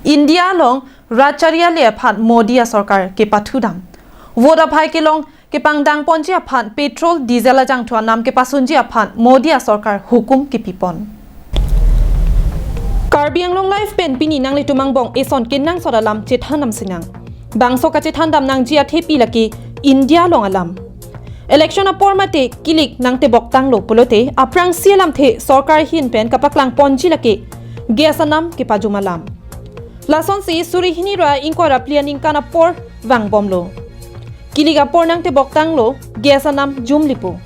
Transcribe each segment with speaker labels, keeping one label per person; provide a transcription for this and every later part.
Speaker 1: India long Racharia le aphan Modi asorkar ke pathudam. Voda bhai ke long ke pangdang ponji aphan Petrol-Diesel ajangthu anam kapesunji aphan Modi asorkar hokum kepi pon. Karbiang long life pen pini nang litumang bong eson kinang sodalam chethanam sinang. Bangso ka chethandam nang jia thepi laki India long alam. Election apor mate kilik nang te boktang lo pulote aprang sialam the sorkar hin pen kapaklang ponji laki gesanam ke pajumalam. Lason si surihini ra inkora plianing kana por wang bomlo. Kiliga por nang te boktang lo gesanam jumlipo.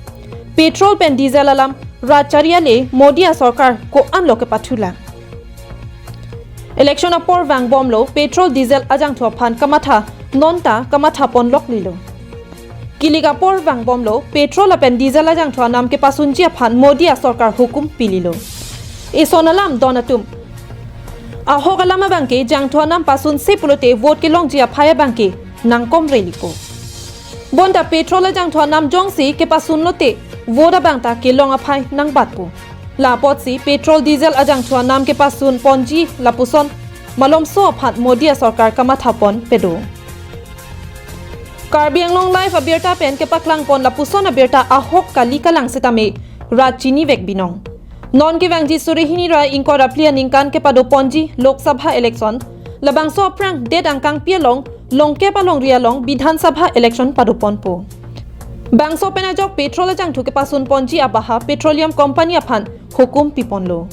Speaker 1: Petrol pen diesel alam racharia le Modi asorkar ko anlo ke pathula. Election apor wang bomlo Petrol-Diesel ajangthu aphan kamatha nonta kamatha pon lok lilo. Kiliga por wang bomlo petrol apen diesel ajangthu anam kapesunji aphan Modi asorkar hukum pililo. Esonalam donatum ahogalama bangke jangthu anam pasun sepulote vote ke longjia phaya bangke nangkom reliko. Bonda petrol ajangthu anam jongsi kepasun lote voda bangta ke long aphai nang batpo. La potsi Petrol-Diesel ajangthu anam kepasun ponji lapuson malom so aphan Modi asorkar kamatha pon pedo. Karbiang long life abirta pen kepaklang pon lapuson abirta ahok kali kalang sitame rachini vek binong. Non ke wangji surihini ra inkora plianing kan kepado ponji Lok Sabha election labang so prang det angkang pialong longke palong rialong Bidhan Sabha election padupon po. Bangso penajok petrol ajangthu kepasun ponji abaha petroleum company aphan hokum piponlo.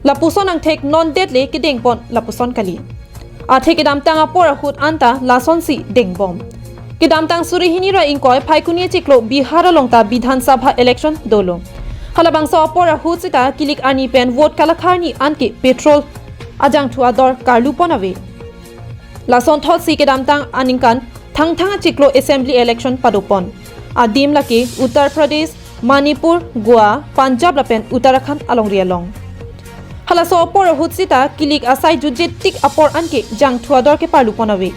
Speaker 1: Lapuson ang tek non deadly kideng pon lapuson kali. Athe kidam tang apor hut anta lason si deng bom. Kidam tang surihini ra ingkoy phaikunia chiklo Bihar longta Bidhan Sabha election dolo. Halabang so apor hut sita kilik ani pen vote kalakharni anke petrol ajangthu ador karlu ponawe. Lason thot si kidam tang aningkan thang chiklo assembly election padupon. Adim laki Uttar Pradesh, Manipur, Goa, Punjab lapen Uttarakhand along rialong. Halaso apor hutsita kilik asai jujetik apor anke jang thuador ke parluponawe.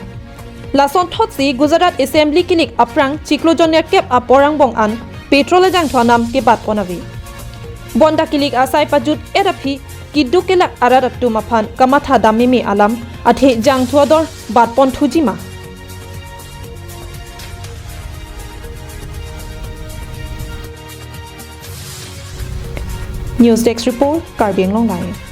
Speaker 1: Lason thotsi Gujarat assembly kilik aprang chiklo joner kep aporang bong an petrol jang thuanam ke bat ponawe. Bonda kilik asai pajut edapi kidukelak ararattu maphan kamatha damimi alam athe jang thuador bat pon thujima. News Desk Report, Karbiang Long Live.